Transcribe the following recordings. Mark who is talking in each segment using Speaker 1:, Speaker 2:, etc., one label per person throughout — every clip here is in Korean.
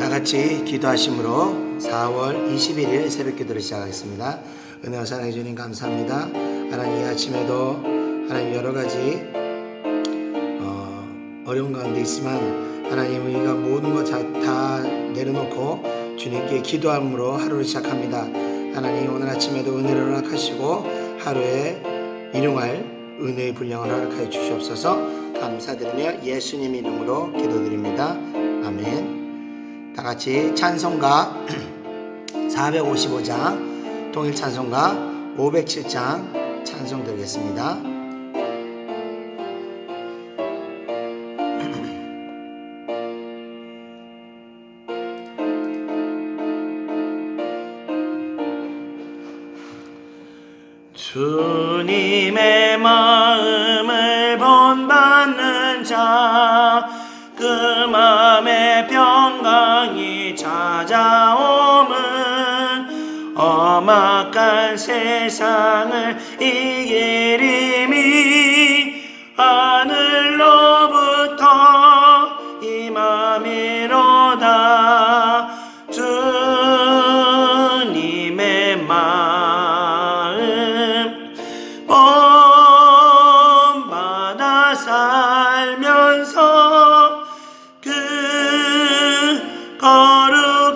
Speaker 1: 다 같이 기도하심으로 4월 21일 새벽 기도를 시작하겠습니다. 은혜와 사랑해 주님 감사합니다. 하나님 이 아침에도 하나님 여러 가지 어려운 가운데 있지만 하나님 우리가 모든 것 다 내려놓고 주님께 기도함으로 하루를 시작합니다. 하나님 오늘 아침에도 은혜를 허락하시고 하루에 일용할 은혜의 분량을 허락하여 주시옵소서. 감사드리며 예수님 이름으로 기도드립니다. 아멘. 다 같이 찬송가 455장 통일 찬송가 507장 찬송 드리겠습니다.
Speaker 2: 주님의 마음을 본받는 자, 그 마음에 평강이 찾아오면 험악한 세상을 이기리니 하늘로부터 임함이로다. 주님의 마음 본받아 살면서 그 거룩하심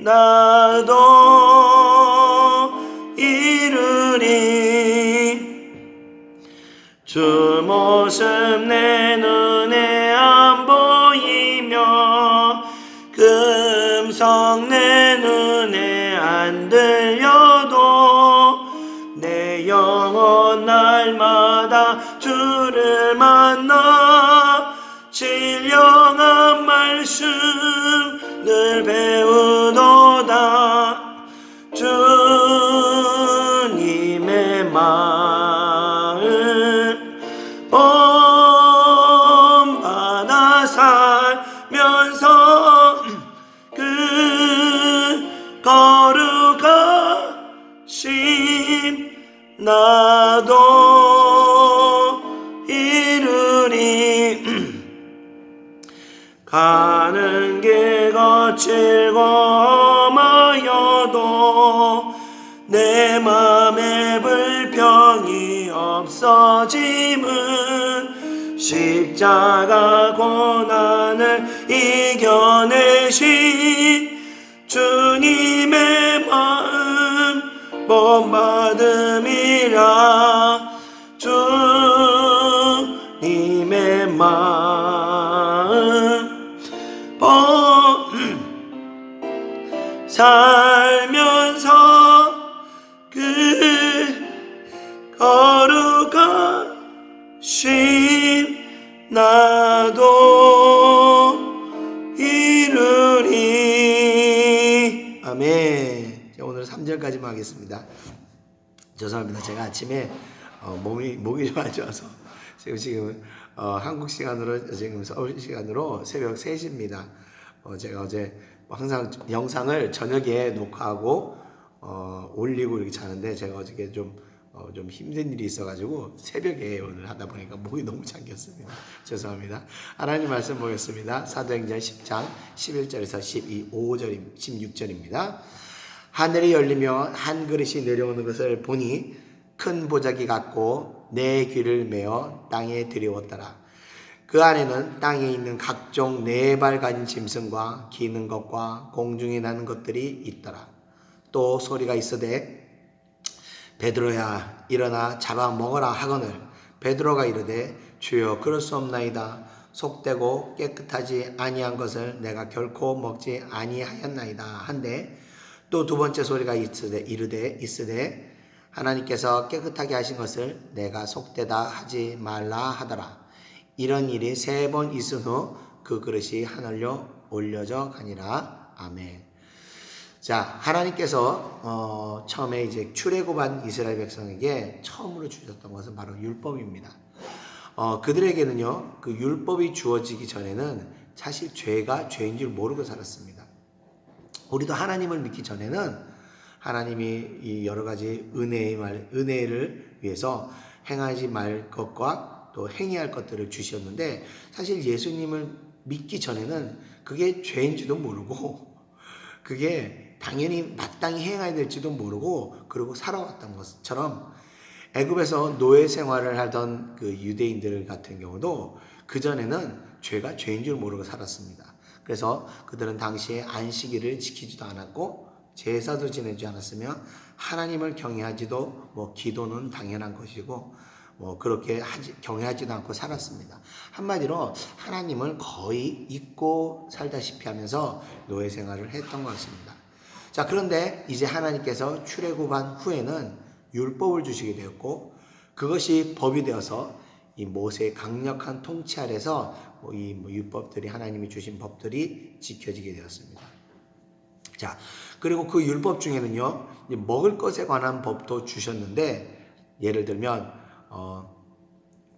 Speaker 2: 나도 이루리. 주 모습 내 눈에 안 보이며 그 음성 내 눈에 안 들려도 내 영혼 날마다 주를 만나 신령한 말씀 늘 배우도다. 주님의 마음 본받아 살면서 그 거룩하심 나도 이루리. 가는 길 거칠고 험하여도 내 맘에 불평이 없어짐은 십자가 고난을 이겨내신 주님의 마음 본받음이라. 주님의 마음 살면서 그 거룩하심 나도 이루리.
Speaker 1: 아멘. 오늘 3절까지만 하겠습니다. 죄송합니다. 제가 아침에 목이 좀 안 좋아서 지금 한국 시간으로 지금 서울 시간으로 새벽 3시입니다. 제가 어제 항상 영상을 저녁에 녹화하고 올리고 이렇게 자는데 제가 어저께 좀 힘든 일이 있어가지고 새벽에 오늘 하다 보니까 목이 너무 잠겼습니다. 죄송합니다. 하나님 말씀 보겠습니다. 사도행전 10장 11절에서 16절입니다. 하늘이 열리며 한 그릇이 내려오는 것을 보니 큰 보자기 같고 내 귀를 메어 땅에 들여왔더라. 그 안에는 땅에 있는 각종 네 발 가진 짐승과 기는 것과 공중에 나는 것들이 있더라. 또 소리가 있으되 베드로야 일어나 잡아 먹어라 하거늘 베드로가 이르되 주여 그럴 수 없나이다. 속되고 깨끗하지 아니한 것을 내가 결코 먹지 아니하였나이다 한데 또 두 번째 소리가 있으되 하나님께서 깨끗하게 하신 것을 내가 속되다 하지 말라 하더라. 이런 일이 3번 있은 후 그 그릇이 하늘로 올려져 가니라. 아멘. 자, 하나님께서 처음에 이제 출애굽한 이스라엘 백성에게 처음으로 주셨던 것은 바로 율법입니다. 그들에게는요, 그 율법이 주어지기 전에는 사실 죄가 죄인 줄 모르고 살았습니다. 우리도 하나님을 믿기 전에는 하나님이 이 여러 가지 은혜를 위해서 행하지 말 것과 또 행해야 할 것들을 주셨는데 사실 예수님을 믿기 전에는 그게 죄인지도 모르고 그게 당연히 마땅히 행해야 될지도 모르고 그러고 살아왔던 것처럼 애굽에서 노예 생활을 하던 그 유대인들 같은 경우도 그전에는 죄가 죄인 줄 모르고 살았습니다. 그래서 그들은 당시에 안식일을 지키지도 않았고 제사도 지내지 않았으며 하나님을 경외하지도 기도는 당연한 것이고 그렇게 경외하지도 않고 살았습니다. 한마디로 하나님을 거의 잊고 살다시피 하면서 노예 생활을 했던 것입니다. 자, 그런데 이제 하나님께서 출애굽한 후에는 율법을 주시게 되었고 그것이 법이 되어서 이 모세의 강력한 통치 아래서 이 율법들이 하나님이 주신 법들이 지켜지게 되었습니다. 자, 그리고 그 율법 중에는요, 먹을 것에 관한 법도 주셨는데 예를 들면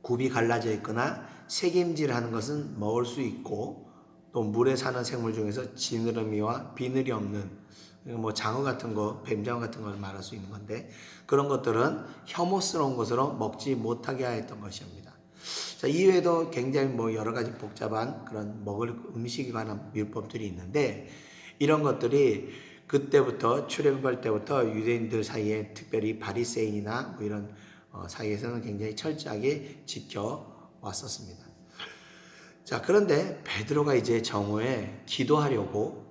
Speaker 1: 굽이 갈라져 있거나 새김질하는 것은 먹을 수 있고 또 물에 사는 생물 중에서 지느러미와 비늘이 없는 장어 같은 거, 뱀장어 같은 걸 말할 수 있는 건데 그런 것들은 혐오스러운 것으로 먹지 못하게 하였던 것입니다. 자, 이외에도 굉장히 여러 가지 복잡한 그런 먹을 음식에 관한 율법들이 있는데 이런 것들이 그때부터 출애굽할 때부터 유대인들 사이에 특별히 바리새인이나 이런 사이에서는 굉장히 철저하게 지켜왔었습니다. 자, 그런데 베드로가 이제 정오에 기도하려고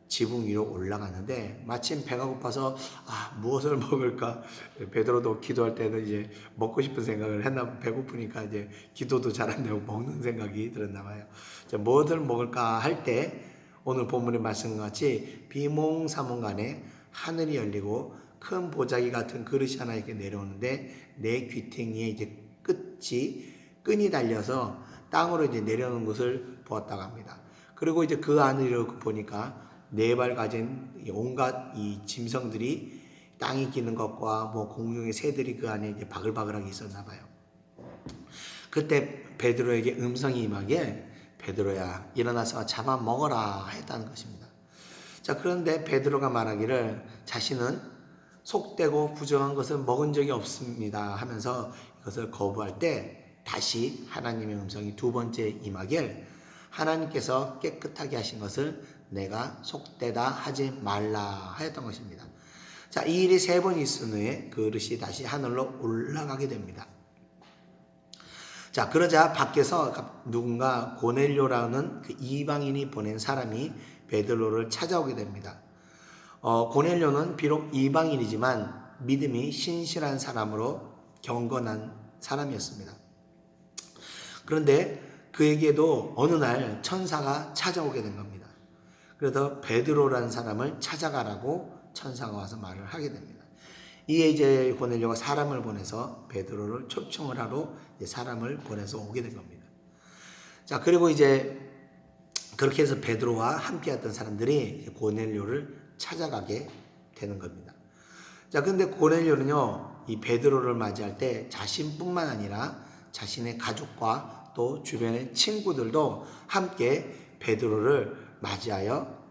Speaker 1: 지붕 위로 올라가는데 마침 배가 고파서 무엇을 먹을까? 베드로도 기도할 때는 이제 먹고 싶은 생각을 했나 배고프니까 이제 기도도 잘 안 되고 먹는 생각이 들었나 봐요. 자, 무엇을 먹을까 할 때 오늘 본문의 말씀과 같이 비몽사몽간에 하늘이 열리고 큰 보자기 같은 그릇이 하나 이렇게 내려오는데 내 귀퉁이에 이제 끈이 달려서 땅으로 이제 내려오는 것을 보았다고 합니다. 그리고 이제 그 안을 보니까 4발 가진 온갖 이 짐승들이 땅이 기는 것과 공중의 새들이 그 안에 이제 바글바글하게 있었나 봐요. 그때 베드로에게 음성이 임하게 베드로야 일어나서 잡아 먹어라 했다는 것입니다. 자, 그런데 베드로가 말하기를 자신은 속되고 부정한 것을 먹은 적이 없습니다 하면서 이것을 거부할 때 다시 하나님의 음성이 2번째 임하길 하나님께서 깨끗하게 하신 것을 내가 속되다 하지 말라 하였던 것입니다. 자, 이 일이 3번 있은 후에 그릇이 다시 하늘로 올라가게 됩니다. 자, 그러자 밖에서 누군가 고넬료라는 그 이방인이 보낸 사람이 베드로를 찾아오게 됩니다. 고넬료는 비록 이방인이지만 믿음이 신실한 사람으로 경건한 사람이었습니다. 그런데 그에게도 어느 날 천사가 찾아오게 된 겁니다. 그래서 베드로라는 사람을 찾아가라고 천사가 와서 말을 하게 됩니다. 이에 이제 고넬료가 사람을 보내서 베드로를 초청을 하러 사람을 보내서 오게 된 겁니다. 자, 그리고 이제 그렇게 해서 베드로와 함께했던 사람들이 고넬료를 찾아가게 되는 겁니다. 자, 근데 고넬료는요, 이 베드로를 맞이할 때 자신뿐만 아니라 자신의 가족과 또 주변의 친구들도 함께 베드로를 맞이하여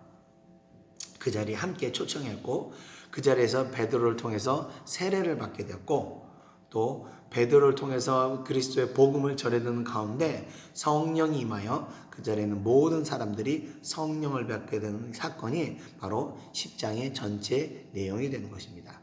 Speaker 1: 그 자리에 함께 초청했고 그 자리에서 베드로를 통해서 세례를 받게 되었고 또 베드로를 통해서 그리스도의 복음을 전해드는 가운데 성령이 임하여 그 자리에는 모든 사람들이 성령을 받게 되는 사건이 바로 10장의 전체 내용이 되는 것입니다.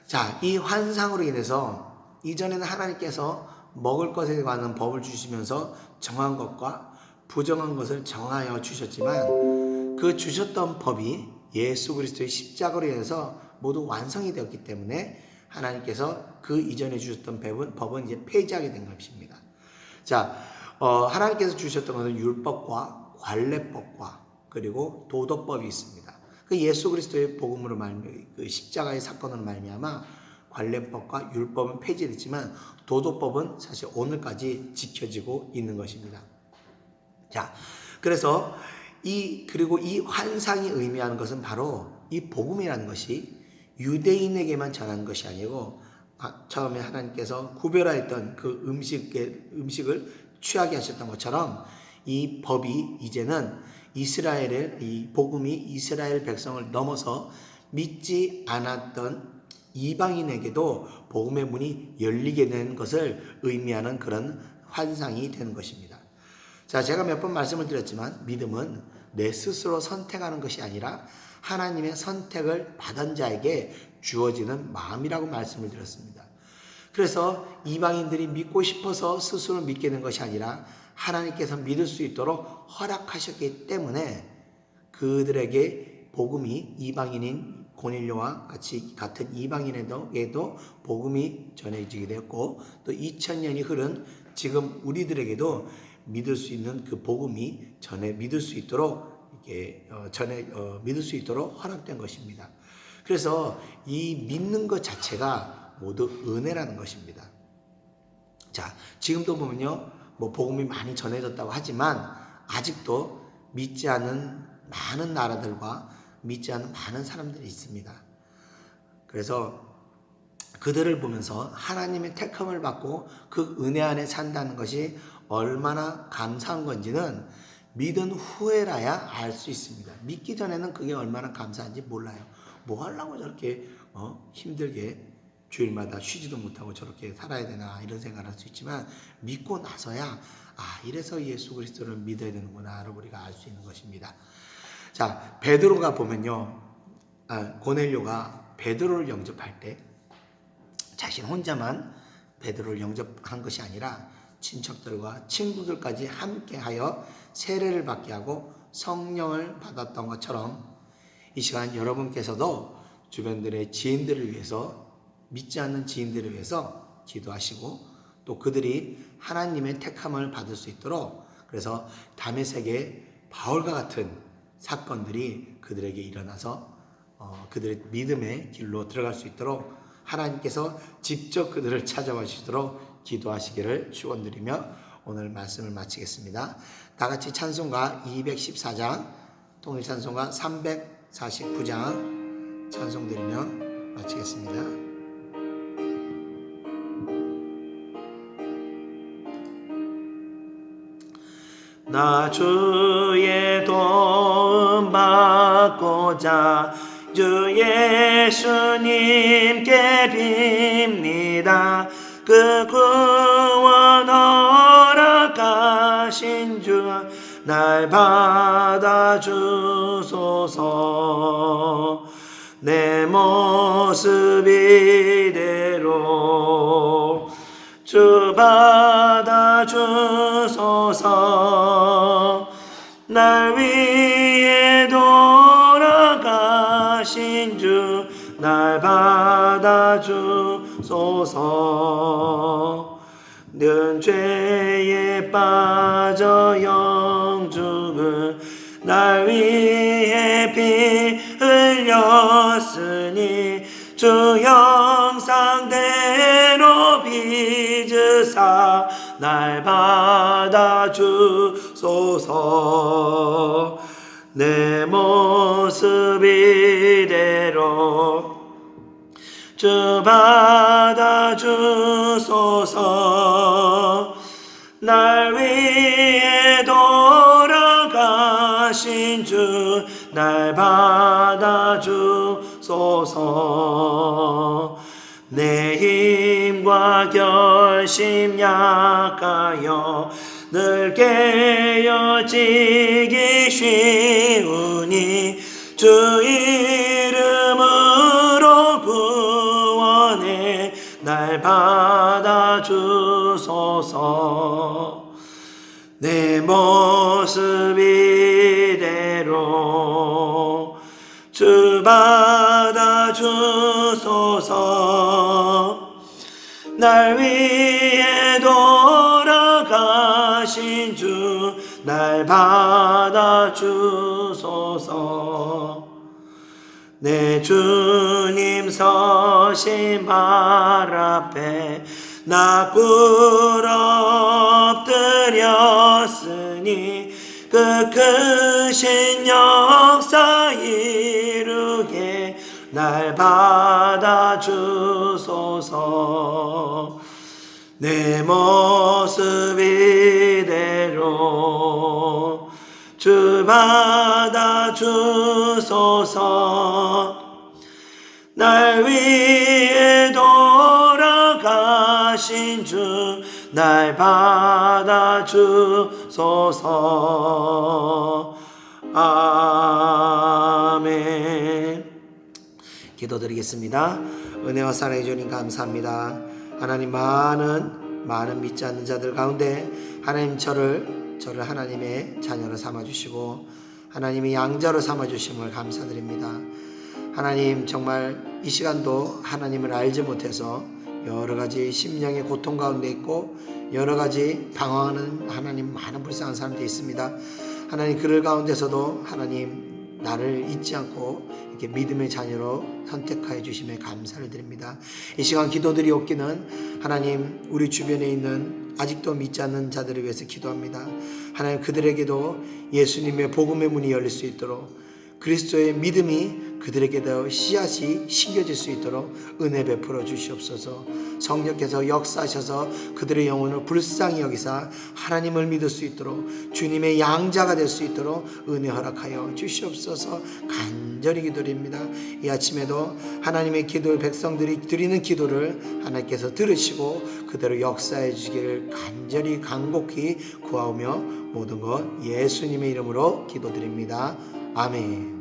Speaker 1: 자, 이 환상으로 인해서 이전에는 하나님께서 먹을 것에 관한 법을 주시면서 정한 것과 부정한 것을 정하여 주셨지만 그 주셨던 법이 예수 그리스도의 십자가로 인해서 모두 완성이 되었기 때문에 하나님께서 그 이전에 주셨던 법은 이제 폐지하게 된 것입니다. 자, 하나님께서 주셨던 것은 율법과 관례법과 그리고 도덕법이 있습니다. 그 예수 그리스도의 복음으로 그 십자가의 사건으로 말미암아 관례법과 율법은 폐지됐지만 도덕법은 사실 오늘까지 지켜지고 있는 것입니다. 자, 그래서 그리고 이 환상이 의미하는 것은 바로 이 복음이라는 것이 유대인에게만 전하는 것이 아니고 처음에 하나님께서 구별하였던 그 음식을 취하게 하셨던 것처럼 이 법이 이제는 이 복음이 이스라엘 백성을 넘어서 믿지 않았던 이방인에게도 복음의 문이 열리게 된 것을 의미하는 그런 환상이 되는 것입니다. 자, 제가 몇 번 말씀을 드렸지만 믿음은 내 스스로 선택하는 것이 아니라 하나님의 선택을 받은 자에게 주어지는 마음이라고 말씀을 드렸습니다. 그래서 이방인들이 믿고 싶어서 스스로 믿게 된 것이 아니라 하나님께서 믿을 수 있도록 허락하셨기 때문에 그들에게 복음이 이방인인 고넬료와 같은 이방인에게도 복음이 전해지게 되었고, 또 2000년이 흐른 지금 우리들에게도 믿을 수 있는 그 복음이 믿을 수 있도록 믿을 수 있도록 허락된 것입니다. 그래서 이 믿는 것 자체가 모두 은혜라는 것입니다. 자, 지금도 보면요, 뭐 복음이 많이 전해졌다고 하지만 아직도 믿지 않은 많은 나라들과 믿지 않는 많은 사람들이 있습니다. 그래서 그들을 보면서 하나님의 택함을 받고 그 은혜 안에 산다는 것이 얼마나 감사한 건지는 믿은 후에라야 알 수 있습니다. 믿기 전에는 그게 얼마나 감사한지 몰라요. 뭐 하려고 저렇게 힘들게 주일마다 쉬지도 못하고 저렇게 살아야 되나 이런 생각을 할 수 있지만, 믿고 나서야 이래서 예수 그리스도를 믿어야 되는구나를 우리가 알 수 있는 것입니다. 자, 베드로가 보면요, 고넬료가 베드로를 영접할 때 자신 혼자만 베드로를 영접한 것이 아니라 친척들과 친구들까지 함께하여 세례를 받게 하고 성령을 받았던 것처럼 이 시간 여러분께서도 주변들의 지인들을 위해서, 믿지 않는 지인들을 위해서 기도하시고, 또 그들이 하나님의 택함을 받을 수 있도록, 그래서 다메섹의 바울과 같은 사건들이 그들에게 일어나서 그들의 믿음의 길로 들어갈 수 있도록 하나님께서 직접 그들을 찾아와 주시도록 기도하시기를 축원드리며 오늘 말씀을 마치겠습니다. 다 같이 찬송가 214장, 통일찬송가 349장 찬송드리며 마치겠습니다.
Speaker 2: 나 주의 도움 받고자 주 예수님께 빕니다. 그 구원 허락하신 주 날 받아주소서. 내 모습 이대로 주 받아주소서. 날 위해 돌아가신 주 날 받아주소서. 늘 죄에 빠져 영죽은 날 위해 피 흘렸으니 주 형상대로 빚으사 날 받아주소서. 내 모습 이대로 주 받아주소서. 날 위해 돌아가신 주 날 받아주소서. 내 힘과 결심 약하여 늘 깨어지기 쉬우니 주 이름으로 구원해 날 받아주소서. 내 모습 이대로 주 받아주소서. 날 위해 돌아가신 주 날 받아주소서. 내 주님 서신 발 앞에 나 꿇어 엎드렸으니 그 크신 역사 이루게 날 받아주소서. 내 모습 이대로 주 받아주소서. 날 위해 돌아가신 주 날 받아주소서. 아멘.
Speaker 1: 기도드리겠습니다. 은혜와 사랑해 주님 감사합니다. 하나님 많은 믿지 않는 자들 가운데 하나님 저를 하나님의 자녀로 삼아주시고 하나님의 양자로 삼아주심을 감사드립니다. 하나님 정말 이 시간도 하나님을 알지 못해서 여러가지 심령의 고통 가운데 있고 여러가지 방황하는 하나님 많은 불쌍한 사람들이 있습니다. 하나님 그들 가운데서도 하나님 나를 잊지 않고 이렇게 믿음의 자녀로 선택하여 주심에 감사를 드립니다. 이 시간 기도드리옵기는 하나님 우리 주변에 있는 아직도 믿지 않는 자들을 위해서 기도합니다. 하나님 그들에게도 예수님의 복음의 문이 열릴 수 있도록 그리스도의 믿음이 그들에게도 씨앗이 심겨질 수 있도록 은혜 베풀어 주시옵소서. 성령께서 역사하셔서 그들의 영혼을 불쌍히 여기사 하나님을 믿을 수 있도록 주님의 양자가 될 수 있도록 은혜 허락하여 주시옵소서. 간절히 기도드립니다. 이 아침에도 하나님의 기도를 백성들이 드리는 기도를 하나님께서 들으시고 그대로 역사해 주시기를 간절히 간곡히 구하오며 모든 것 예수님의 이름으로 기도드립니다. 아멘.